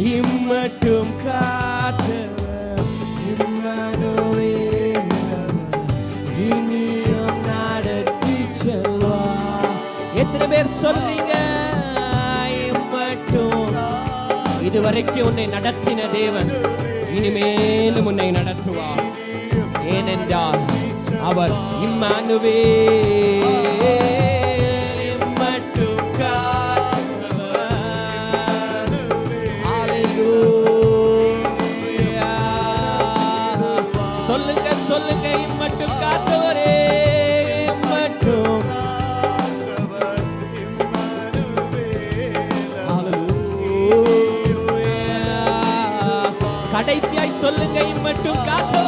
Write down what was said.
இம்மட்டும் காத்தவர் இம்மானுவேல், இனியும் நடத்தி செல்வார். எத்தனை பேர் சொல்றீங்க? இம்மட்டும். இதுவரைக்கும் உன்னை நடத்தின தேவன் இனிமேலும் உன்னை நடத்துவார். ஏனென்றால் அவர் இம்மானுவேல், இம்மட்டும் காத்தவர். ஹல்லேலூயா. சொல்லுங்க சொல்லுங்க, இம்மட்டும் காத்தவரே, இம்மட்டும். ஹல்லேலூயா. கடைசியாய் சொல்லுங்க, இம்மட்டும் காத்தவரே.